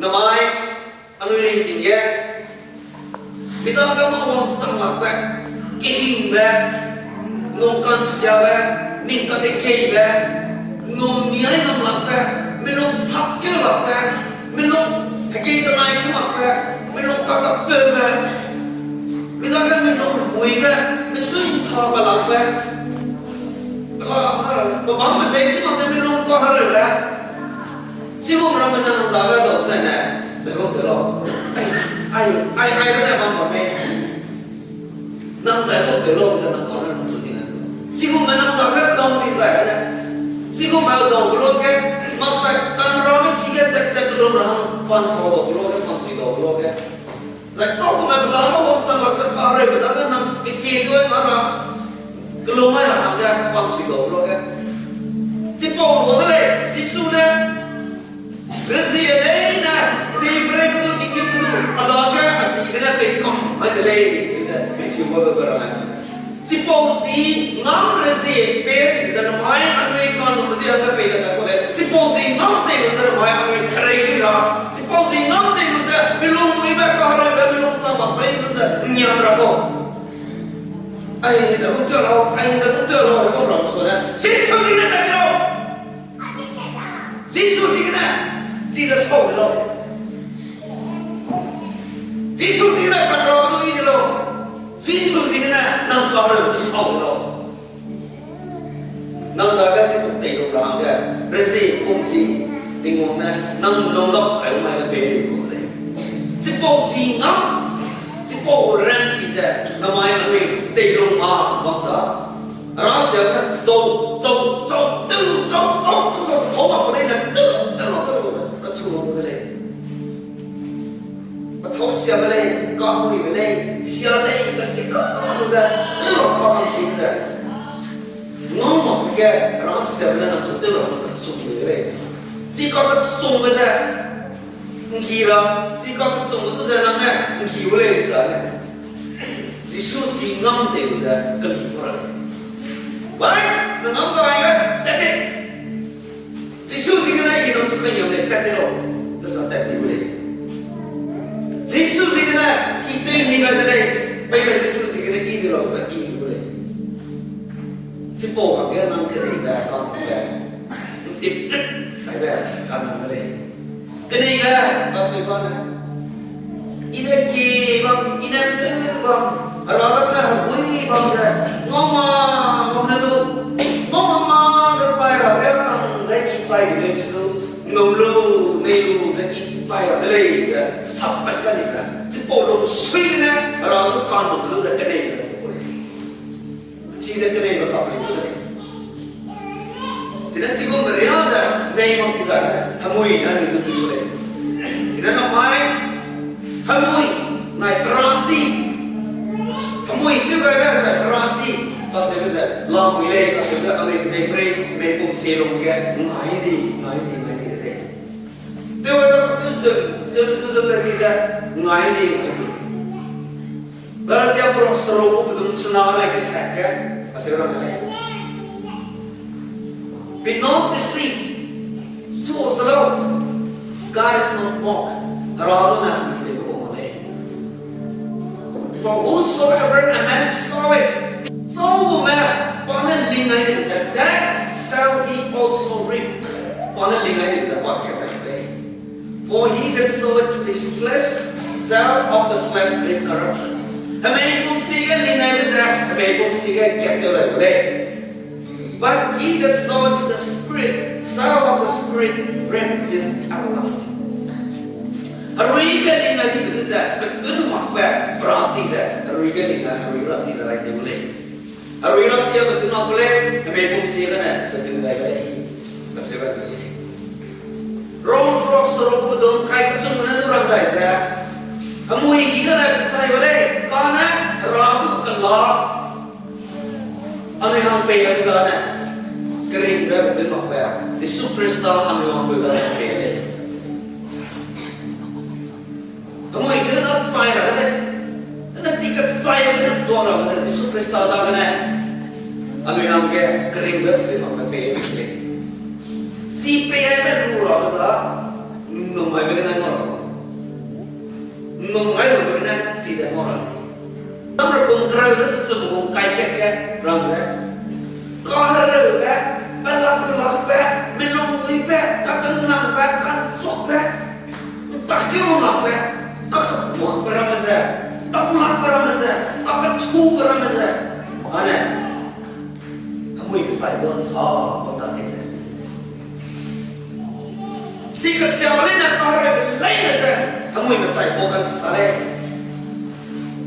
namai anu ini tinggi kita kamu mau sangat baik kehing baik nongkan siapa minta dekei baik nong niai nam baik melong sakit baik melong dekei tanai kemak baik melong kakak baik kita kan melong bui baik mesuin thar balak baik kalau bang macam ini macam melong kau hari baik siapa orang macam nak daga tu sana sebab tu lo ai ada bang kami nam daga tu lo macam nak kau nak macam ni nak siapa mana daga kau ni saya ada siapa mana daga lo ke masa kan ramai kita tak cakap lo orang fan kau lo ke fan si lo ke like kau mana daga lo macam nak cakap hari betul kan nak kita tu mana kalau mana ada fan si lo ke siapa orang tu le siapa le Resilena, di mereka tu tinggi tu, ada apa? Asyik kena pekom, ada lagi, sudah, macam apa kerana? Si polisi ngam resil, peri kita main anu ikan, mesti apa peri kita boleh. Si polisi ngam teh kita main anu cerai kira. Si polisi ngam teh kita belum ibarat kahara, belum sama peri kita nyam berapa? Ayah dah betul lah, apa orang suara? Si suami kita kira, si suami kita. Jesus spoke the Lord. Jesus did not control the Lord. Jesus did not cover the spoke the Lord. Nang dagat si putih ko perang dia, resi kumsi tinggal na nang nongkap kayu mai na beri ko le. Si posi ngam, si po ren si sa namai na beri tinggal ma bangsa. Rasya kan zong thoma ko na thấu xia về đây, con mùi về đây, xia đây, cái gì có nó ra, tức là con làm gì ra, ngó một cái nó xia về đây làm sao tức là nó cất sung về đây, chỉ có cất sung về ra, khi đó, chỉ có cất sung về ra nó nghe, khi về đây ra nghe, chỉ số gì ngâm thì về ra, cất gì vào đây, vậy, nó ngâm vào anh cái, tết đi, chỉ số gì cái này nó sẽ có nhiều này tết đi rồi, tôi sẽ tết đi về đây. Jesus ini na kita ni kalau ni, baik Jesus ini ini loh, ini boleh. Siapa orang dia nak kena ikat, kau ikat, tip, ikat, kau nak boleh. Kena ikat, kau siapa na? Ini ki bang, ini tu bang, orang tu bui bang je, mama, mama tu, mama terpakai orang saya isai dia tu, ngomlu, melu, saya isai ada lagi je. Sampai kali kan, si polong swing na, rasu kan dulu dah kena itu boleh. Si dah kena itu tak boleh boleh. Jadi si kau beriaja, naik mampu jaga, hamui nanti itu boleh. Jadi namai, hamui, naik rasi, hamui itu kaya apa? Rasi, pasal apa? Lampu ile, pasal apa? Amerik depre, mepuk selong ke, ngai di. Dewa itu sudah bisa ngai di. Berarti apa orang seru betul senang lagi sakit, pasti orang lain. Be not deceived. So selalu, God is not mocked. Harus nak kita beroleh. For whosoever a man soweth, so man, mana lingai dia, that shall he also reap. Mana lingai dia, apa kata? For he that soweth to his flesh shall of the flesh reap corruption. हमें तुम सीखे लेना है बिजरा, हमें तुम सीखे क्या तो लगे। But he that soweth to the spirit shall of the spirit reap his everlasting. Hariga लेना ही बिजरा, betul makba Fransi dah. Hariga लेना, hariga Fransi dah lagi boleh. Hariga Fransi betul nak boleh, हमें तुम सीखे ना, betul baik lagi. Masih bagus. Road cross road betul kai kecil mana tu orang dah saya. Amui kita dah saya boleh. Karena rabu kelak. Anu yang payah sana. Kering dah betul makba. Di superstar anu yang payah payah. Amui kita dah saya dah. Nanti jika saya betul dua orang di superstar dah kena. Anu yang kering dah betul makba payah. Si payah betul orang besar, nomai berkenaan orang. cái sự một cái rằng thế có rồi bé bên lắc bé bên lông với bé các cân nặng bé các sốt bé tak kêu lắc bé các buộc ra mà ra tak lắc ra mà ra các thu ra mà ra anh em mình phải buồn sao buồn ta thế chỉ có xem lên là tao lấy ra mình phải buồn cái sai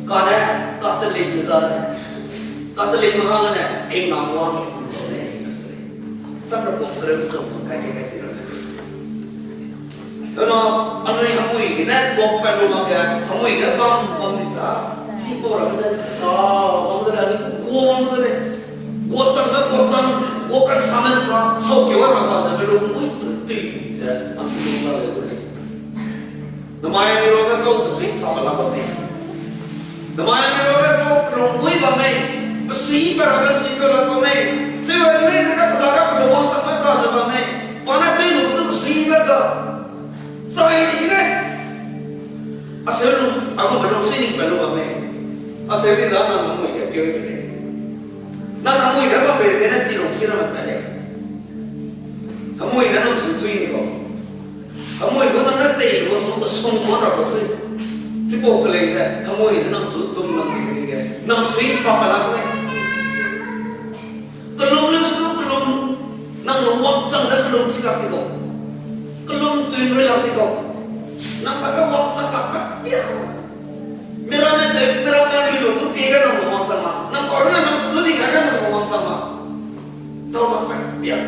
còn đấy có tên linh giờ này có tên linh hơn này anh nằm ngon sắp được bốc lên sụp cái gì đó nó anh ấy không nghĩ cái này bốc bên luôn mà kìa không nghĩ cái bom gì sao xin cô làm gì sao bom cái này cuồng cái này cuồng cái sao mà sao sau kiểu là còn là luôn mũi tỉ thế anh không nói được nó mai anh nói cái câu sweet không là bom này nó mai anh nói cái câu luôn mũi bom này suy para cái suy cái là bom này tôi nói lên cái cái đồ ăn sắp tới rồi bom này bọn nó tới lúc tôi suy cái đó sai đi cái sẽ luôn aku belum sini belum apa saya ni dah nak mui dia kau ini nak mui dia apa beza nak silong sila macam ni mui dia nak sutui ni kau mui kau nak teh kau sung kau nak kau tu cipo kelai saya mui dia nak sutum nak ni dia nak sweet apa lah kau kelum ni suka kelum nak luang sang saya kelum sikap ni kau kelum tuin relat ni kau nampak kau waktu apa biar Mira bilo tu pega na ngomong sama na corona na studi ka na ngomong sama tao mà phải biar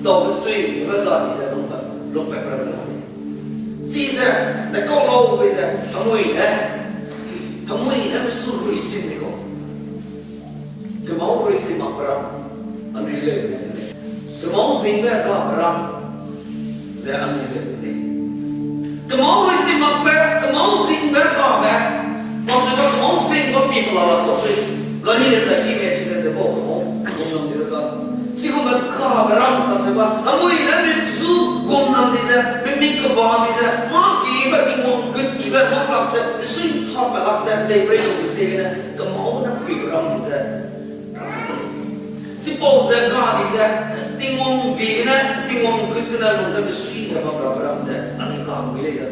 tao phải suy nghĩ về cái gì sẽ lúc phải làm gì ra để câu lâu bây giờ không mùi đấy mới sụt rủi xin này con cái máu rủi xin mặc bram anh đi lên cái máu xin về cả bram để anh đi lên cái máu rủi xin mặc bé cái máu xin về cả bé maksudnya mau sing kau people lah sopri, gani ni tak kini aja tu mau yang dia kan, si kau mereka berang kasihlah, kamu ini ni zu gomnam dia, mimpi kebang dia, mak iba tinggal good iba mak laksa, sui hap laksa dia beri tu dia, kamu nak pergi berang dia, si bau dia dia, tinggal bina, tinggal good kena nonton sui siapa berang dia, ane kau boleh dia.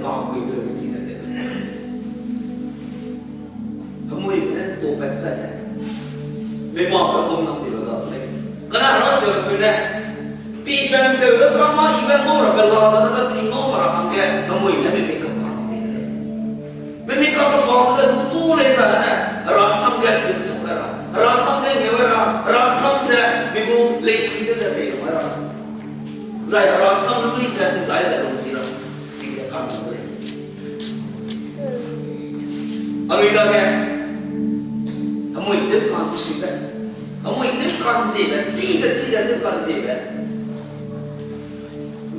Mui cái tổ bạch sai này, về mỏ cái công năng thì nó đấy, cái nào nó sửa cái này, bị bệnh từ cái sao mà bị bệnh không là bệnh lo nó cái gì nó mà làm cái, nó mui nó bị cầm phẳng thế này, mình cầm cái phẳng cái tu này sao này, rồi xong cái chuyện xong cái rồi xong cái nhiều cái rồi xong cái mình cũng lấy xí cái gì mà rồi, giải rồi xong cái chuyện giải là đồng gì đó, chỉ sẽ cầm cái đấy, anh đi đâu cái mui tiếp con gì vậy? Mui tiếp con gì vậy? Gì tiếp con gì vậy?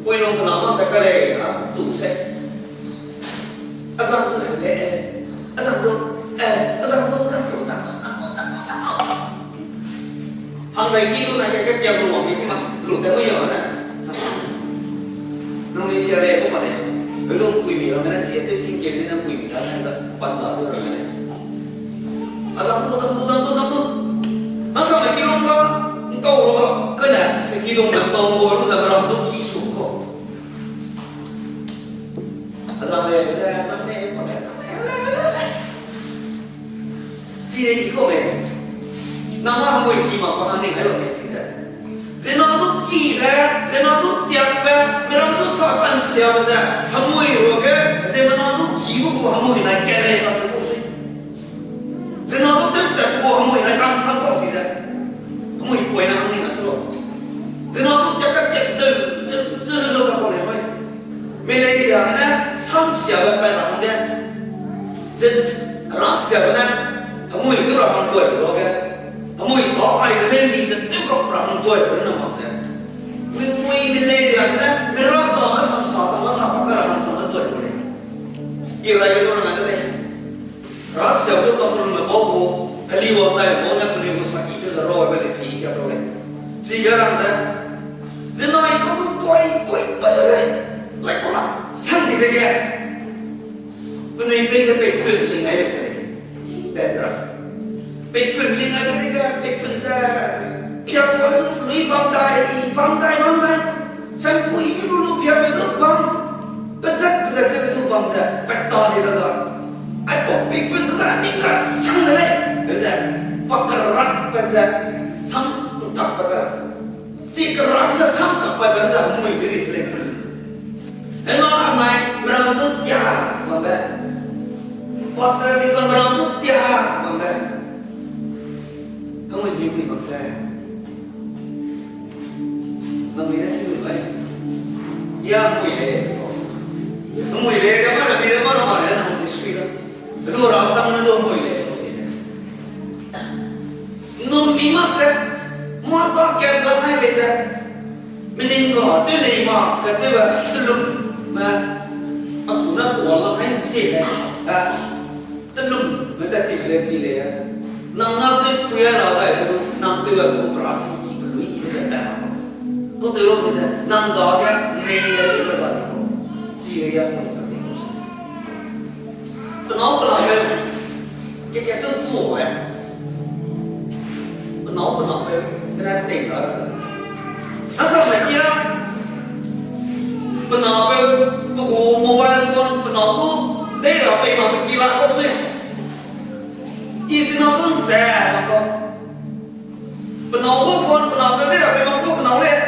Quay luôn cái nào mà cái này nó chủ sẽ, asam tu lệ, asam tu hàng này khi tu này cái tiêu dùng của mình xem mà lúc đấy mới hiểu này, Indonesia này không phải này, cái lúc quỷ mì nó mới là gì? Tôi xin kiếm nên quỷ mì nó là quan trọng hơn rồi này. Asam tu masa nak kira engkau loh kena kira bertahun baru saya berapa tu kisu kau asam ni chỉ kau ni nama kamu ini apa hal ni kalau ni sih zina tu kira zina tu tiap mereka tu sakan siapa saja kamu ini oke zina tu kibu kamu ini nak kira apa Zina tu terus aku kamu ini kan sangkau sih saya, kamu ini punya orang ni masuk. Zina tu tiap apa boleh mai. Milai dia ni sam siapa orang dia, ras siapa ni, kamu itu orang tua loh ke, kamu itu apa itu ni itu kau orang tua itu nama saya. Milai dia ni mereka tu sama orang sama tua boleh. Kira itu orang ada ni. Ras siapa tu kalau nak bawa, kali waktu itu orang punya sakit tu seroy balik sih kita tahu ni. Sekarang saya, jenama itu tu tuai kola, santi dek. Punya ibu kita pekut dengan ayah saya, dendra. Pekut bằng giờ bạch to thì rồi ai bỏ bị quên ra những cái sang đấy bây giờ bắt cái rắc bây giờ sang cặp bây giờ si cái rắc giờ sang cặp bây giờ mùi cái gì đấy em nói anh này berang tu tiada mampu pastor di kon berang tu tiada mampu kamu jadi pastor Namanya sih lupa ya muile kamu ada bila mana mana nak diskusi kan itu rasa mana tu muile numpi masa mata kerja mai beza meninggal tu lima kata belum mà asuna kuala hay sih telung mata tiga sih nang nanti kuya lada itu nang tiga operasi belum ini dah tu telung bisa nang dah ni ada berapa sih yang mana sih kenapa cái thứ sổ ấy kenapa kena tinggal asal macam kenapa mobile phone kenapa đây là bị mà bị kỳ lạ không suy isi nó cũng rẻ mà con kenapa phone kenapa đây là bị mà cô kenapa lên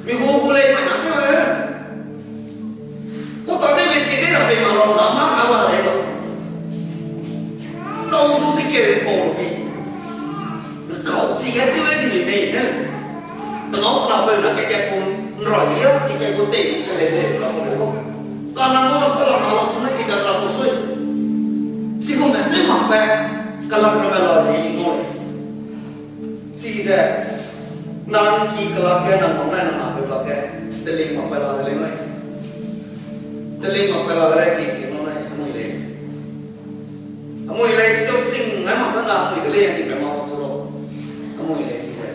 bị cô lên phải nắm cái này cô tao thấy bị gì đây là bị mà lòng lắm mắc áo là đấy không sau lúc cái kiểu cổ bị cậu gì cái thứ gì này nữa nó là bởi là cái con rồi nhớ cái con tị cái để không được không còn là nó không làm nào chúng nó chỉ cần làm một suy chỉ không phải chơi mặc bè cái làm ra là gì ngồi chỉ là năng kỳ cái là cái năng mong này năng làm được là cái để liên mặc bè là để liên này để liên mặc bè là cái gì thì nó này mùi lệ cho sinh ngay mà nó làm mùi cái lệ thì phải mau thôi mùi lệ chỉ là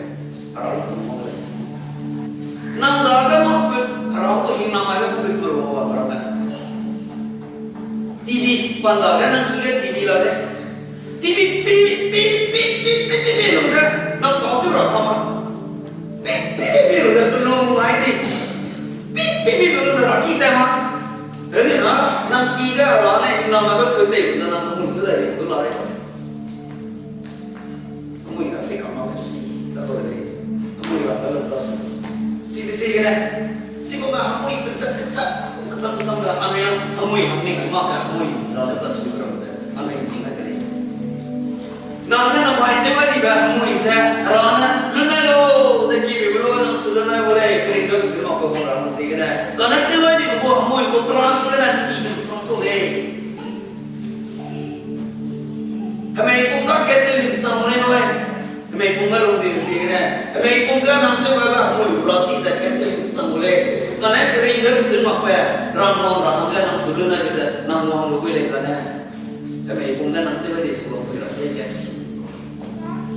ở đó nang daga maupun orang tu hina malu pun berubah orang. TV pandangan nang kira TV lah deh. TV pi loh deh. Nang kau tu orang kaman. Pi loh deh tu lom mai deh. Pi loh deh lagi kita mah. Jadi nang kira orang ni hina malu pun deh. Jangan nang kamu tu deh. Tu lah deh. Kamu ini asik kamu sih. Tak boleh deh. Kamu ini apa lepas. Sih kan? Si kau mak amui kecak dah. Amui mak dah amui. Dah lepas tu berapa? Amui tinggal kali. Namanya nama itu apa dia? Amui saya. Rana, luna lo. Zaki belum orang sudah nak boleh kering dah betul mak kau orang sih kan? Karena itu apa dia? Kau amui kau perang sih kan? Si satu Kami pun tak ketel sama ni. Hãy cùng các đồng tiền gì này, hãy cùng các nắm tay với bạn mùi bọt xì dạch cái tiếng sầm lệ, còn ấy thì riêng với tiếng mặc về, răng mòn cái nắm sụt lên này bây giờ nắm mòn lùi lên cái này, hãy cùng các nắm tay với để phù hợp với nó sẽ chết,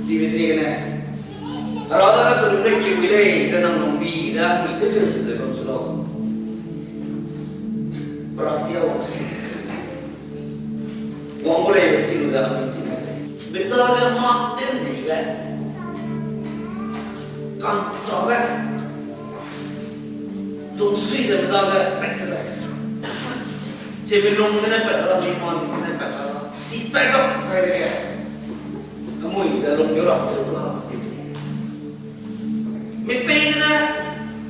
gì này, rồi đó các tụi nó kêu với đây, cái nắm lồng bì ra mình tức giận rồi còn số Brazil, Wong boleh bersih juga betul dia mati ni kan, kan sobat, dong suy je betul ke, baik ke saya, jadi dong kena betul lah, mimon kena betul lah, si betul saya dia, kamu ini dalam orang sebelah, mimpi na,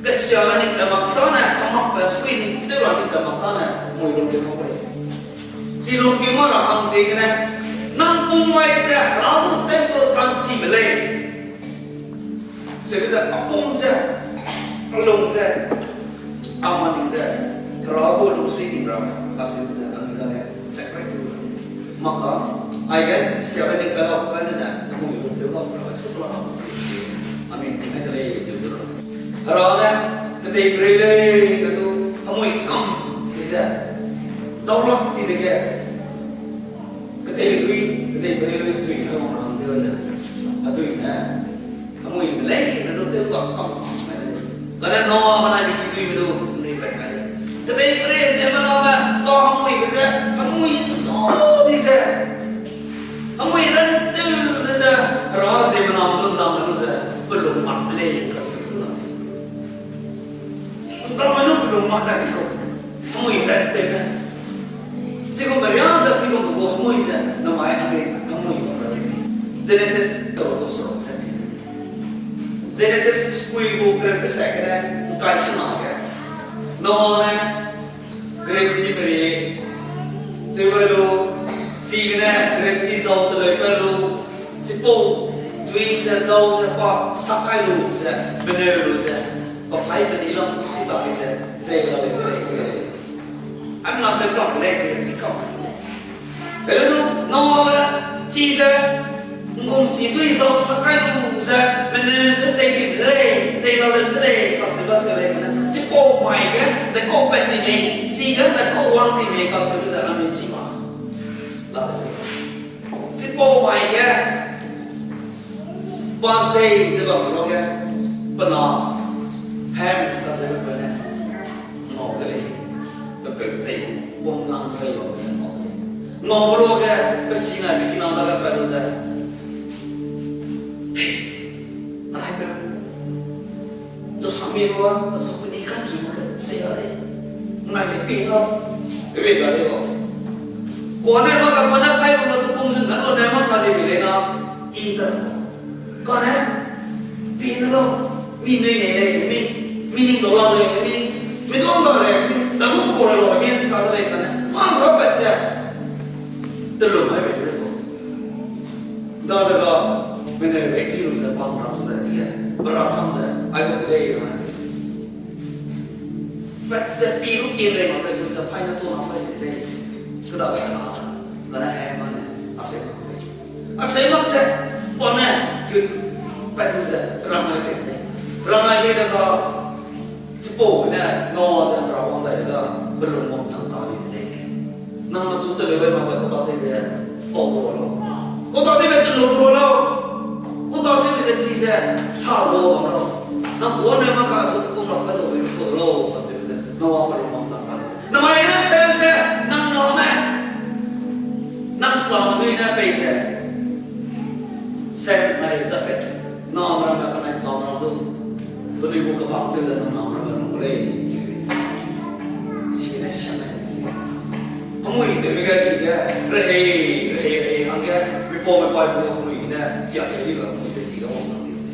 kesialan ni dalam tanah, kamak berkuin, itu orang di dalam tanah, kamu ini dalam apa? Si long kimar orang sih kena. Nang pumai je, ramu tempel kansi belai. Sebab akum je, long je, aman je, ramu long sui di berapa, kasih je, ambil je, cek lagi. Maka, ayat siapa ni kalau kan ada, kamu long tu kau berapa sebelah. Amin tinggal kelai sebelah. Ramu ketai belai, ketu kamu ikam, je, daulat tidak ke. Ketai beri tui kamu orang tu ada, atui na, kamu ini lagi, nanti tu kamu, kerana Noah mana bikin tui itu ni berkali. Ketai beri siapa nama, kau kamu ini betul, kamu ini so bisa, kamu ini nanti bisa, ras siapa nama tu nama tu bisa, belum mati kasih tu. Entah mana belum mati kau, mui red thế chỉ có mấy anh đã chỉ có một mui thế nó mai anh ấy mui mà rồi Genesis tổ số Genesis kui go cái second này cái gì mà cái nó này cái gì vậy thì bây giờ gì này cái gì giàu từ đấy bây giờ chỉ bộ tuy sẽ giàu sẽ qua sắc cái lù sẽ bên này lù sẽ và phải bên đi làm chỉ tạo cái dễ là bên này cái gì anh nói sẽ còn cái gì chỉ còn bây giờ nó chỉ sẽ ngôn chỉ tuy giàu sắc cái lù sẽ bên này sẽ dễ cái dễ là bên dễ có sự này chỉ bộ mày cái để có bên này chỉ cái để có quan thì mình có sự là mình chỉ mà là chỉ bộ mày cái bao giờ sẽ có số cái bên nào hem ta sẽ bên này ngõ cái này tập cái gì bông lăng cái gì ngõ bao cái cái gì này bị nào ta cái bên đó anh biết tôi sắm miếng quá tôi sắm cái gì cái gì mà cái gì đấy này cái pin không cái gì đấy không còn này mà các bạn đã phải một tôi cũng dừng nó này mà cái gì bị nó ít rồi còn đấy pin nó mình này mình đồ làm này mình đồ làm này ta cũng có rồi mình sẽ có cái này mà nó phải chứ từ lúc mới biết được đó là mình này phải kêu là bằng ra số đấy kia và ra xong rồi ai cũng cái này mà vậy sẽ pi lúc kia này mà sẽ phải nó tôi nó phải đây cái đó là nó là em mà nó sẽ mất còn này cứ phải cứ sẽ ramai cái đó chỉ bộ này ngô ra rồi còn lại là belum một sản phẩm gì đấy năng là số tự về mà có thể về ổn rồi có thể về tự lục rồi đâu có thể về chỉ là sao rồi mà đâu nó muốn này mà cả số cũng là bắt đầu về tổ lô và sẽ nó mà một sản phẩm nó mày nó xem năng nó mà năng chọn tuy là bây giờ xem này rất phải nó mà cái này sao nó luôn tôi đi mua cái bọc từ giờ nó vẫn lên gì cái này xem này không muốn từ cái gì cái rề hàng cái bị bỏ bị không muốn nè giờ cái gì là muốn cái gì đó không muốn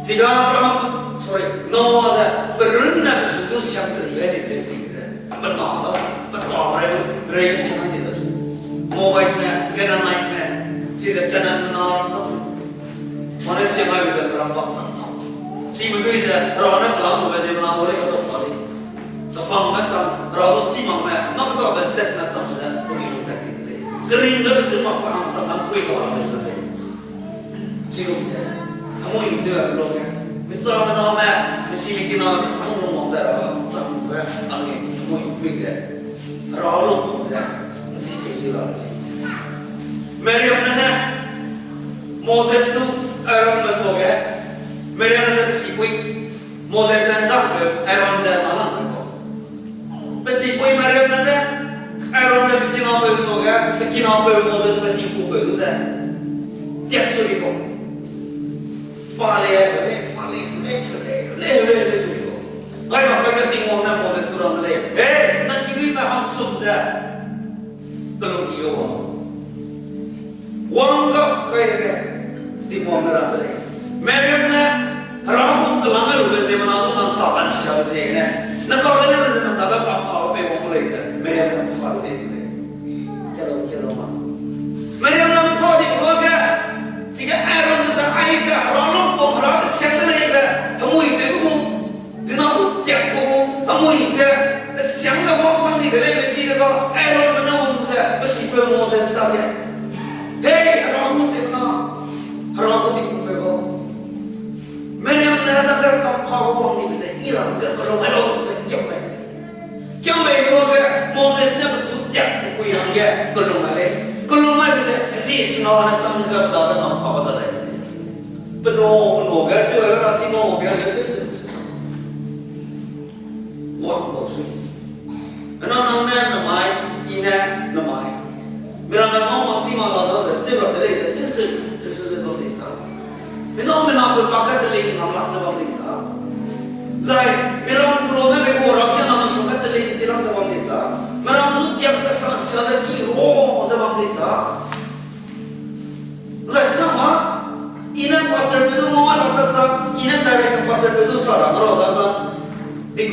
gì đó sorry nó là berun là itu siapa tu ya di sini benar lah betul rề xem này itu mobile cái này này chỉ là cái này nó mana siapa yang bisa berapa si betul je, orang kalau mau bersih mana boleh kau sok boleh. Kapang macam orang tu si mana, nak kau bersih macam mana, kau ni bukan ini. Kering dah betul mak faham sama kau itu orang bersih. Si betul je, kamu itu ya belum ya. Misal mana mesti bikin orang sanggup mau dah, sanggup ya, angin kamu itu je. Orang lu je, mesti jadi orang je. Meriam mana, Moses tu orang masuk ya. मेरे अंदर किसी कोई मोज़ेस ने तब एरोन से मालूम नहीं हो किसी कोई मेरे अंदर एरोन ने कितना पे सो गया कितना पे मोज़ेस ने टीपू पे उसे क्या चुरी को पाले ले चुरी को भाई बाप का तीन मोहना मोज़ेस को रंग ले ना किसी पे हम सुन जा कलो कियो वंगा कहे तीन मोहना रंग ले मेरे अपने रामू कलांगे लोग से बना तो हम सावन शाव से ने न कॉलेज में से ना तब काम आओ पे वो ले से मेरे अपने फाल दे दे चलो मां मेरे अपने पौधे को क्या जिका एरोन से आई से रामू को हरा शब्द नहीं है हम इधर को जिना तो क्या को हम इधर शब्द वो समझ ले ले चीज को एरोन बना वो से बस पे वो से स्टार्ट है हे रामू से ना रामू दी को पे मैंने अपने राजा कर काम खाओ बोलने के लिए इरान के करो मैं लोग क्यों मैं लोग मोज़ेस ने बसुत्या कोई हम क्या करो मैं भी किसी सुनाव ने समझ कर बता काम खाओ बता दे बनो गए तो अगर राजी नो हो गया तो वो लोग सुन ना हमने नमाय इन्हें नमाय मेरा नाम मासी माला था ते बता दे से तो नहीं Minum aku pakai telinga, hamlat sebab ini sah. Zai, minum pulau me beko orang yang nama suka telinga.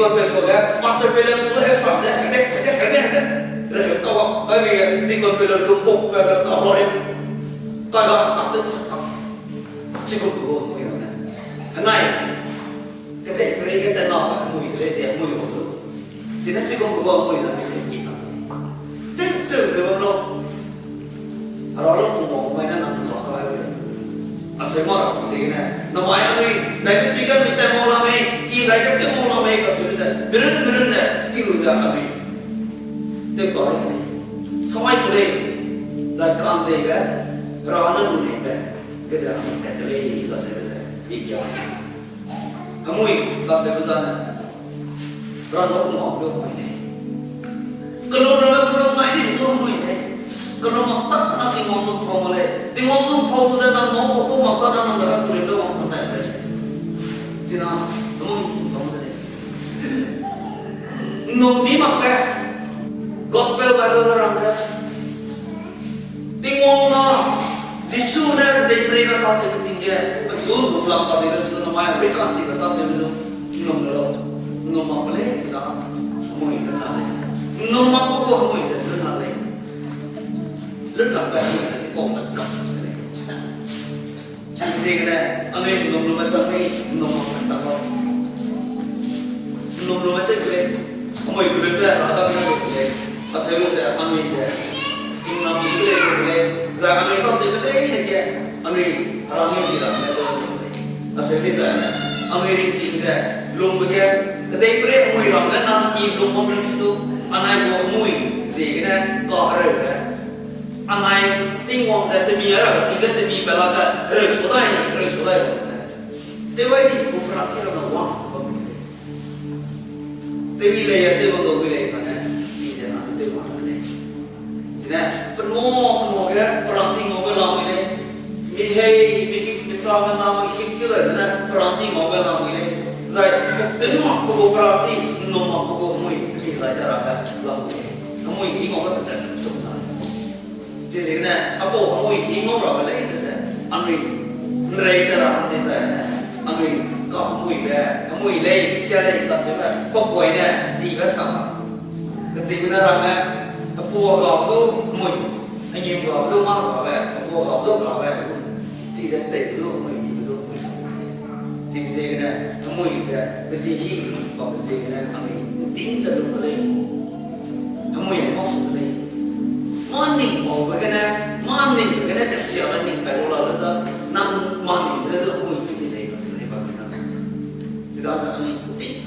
con về số cái master về lên số hết sẵn đấy rồi câu cái gì đi con về lên đúng cục về cỏ rồi coi là cặp tức sẵn cặp chỉ có của mùi này cái này cái đấy cái tên nó mùi cái gì mùi của tôi chỉ nó chỉ có của mùi là cái gì thật sự bằng đâu rồi lúc một mấy nó nằm nó coi sẽ mở gì này nó mai anh ấy đại cái suy nghĩ mình tại mong làm ấy in đại cái tiếng mong làm ấy có sự gì bền này xin lỗi ra anh ấy được gọi này sau ấy cái này giải cảm gì cái rồi nó luôn này cái gì anh cái này có sự gì ý kiến anh mui có sự gì này rồi nó cũng mong được mày này kalau mày đi cũng mày này kalau mau tak nak tinggal tu pun boleh. Tinggal tu pun boleh nak mau tu mau tak nak nak kulit tu mau santai saja. Cina, kamu boleh. Nabi makan gospel Bible orang saja. Tinggal na Yesus dah diberikan kata tinggi. Betul, muslim kata dia itu namanya berikan tiga kata dia itu. Nom apa leh? Kamu ini kenal. Nom apa kau kamu ini kenal leh? Rất là cái này thì còn là cặp này anh gì cái này anh ấy nông mà chẳng hay nông mà chẳng đâu nông mà chẳng cái ông ấy cứ đứng đây là tao nói cái và sẽ bây giờ anh ấy sẽ nhưng nông cứ đây giờ anh ấy không thể cái đấy này kia anh ấy gì làm này thôi và sẽ bây giờ anh ấy đi cái luôn bây giờ cái đấy bây ông ấy làm cái nào nhìn luôn không lên chút anh ấy có mùi gì cái này có rồi đấy anh ấy sinh hoạt tại tây miền rồi thì cái tây miền phải là cái rồi số đây thế vậy thì cũng phải xem là quăng tây miền này tây bằng đồ này cái này chỉ là tây bằng cái này chỉ là phần mô cái phần sinh hoạt cái làm cái này mình hay mình sao mình làm cái lời đó là phần sinh hoạt cái làm cái này rồi tính mặc của phần sinh nông mặc của mình chỉ là cái làm cái mình nghĩ ngồi cái phần sống chỉ thế này, anh bộ anh ngồi đi ngồi rồi lấy cái này, anh ngồi lấy cái đó anh thấy anh ngồi có anh ngồi lấy xe lấy cái xe này, bóc quầy này đi cái sao, cái gì bên đó rằng anh bộ gọt đâu ngồi, anh nhìn gọt đâu mà gọt về, anh bộ gọt đâu gọt về, chỉ là xây đâu ngồi đi đâu ngồi, chỉ cái gì này, anh ngồi cái gì gì, còn cái gì này anh ngồi tính ra luôn cái này, anh ngồi móc cái này. Morning mau cái này cái siapa ni kalau lalu tu nam morning tu tu kamu itu ni kau sini bagai mana? Sudah saya ni kutik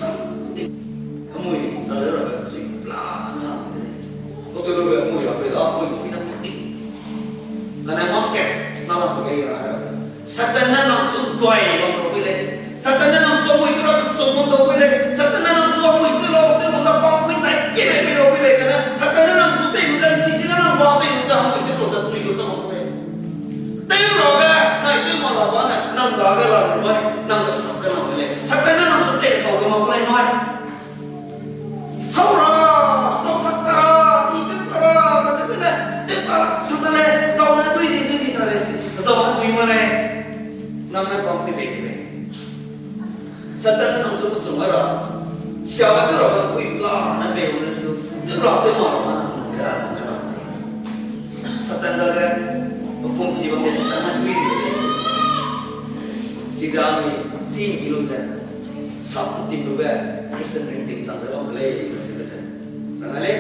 kamu ini lalu orang tu lah, kau tu lalu kamu apa itu? Kamu itu nak kutik, kerana market nama bagai apa? Satana langsung tuai bang kau pilih, satana langsung kamu itu orang semua tu pilih, satana langsung kamu itu lalu tu masa bang pilih, kena pilih kerana satana langsung tu dan sisi bảo tình rằng mình tiếp tục tận truy của tâm hồn tiêu rồi cái này tiêu mà là quán này nằm đó cái là rồi nằm cái sập cái lòng này sắp cái nó nằm xuống để cầu cái màu này nói sâu sắc ra ý thức ra cái thứ này tiếp ra sắp cái này sau này tuy gì ta đây sau này tuy mà này nằm cái con cái này sắp cái nó nằm xuống xuống cái rồi sau cái rồi cái quỷ lo nó đều nó tiêu rồi tiêu mà nó nằm ra Satan dah kan, fungsi bangsa Satan tu ini. Jika kami sini kilo saja, satu tim juga Kristen renting sampai orang Malay masih saja. Orang Malay,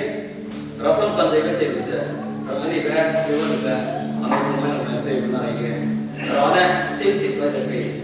rasam panjang kita tu saja. Orang Malay ber, sewa juga, orang Malay orang tu benar lagi. Orang ni tim baca ke,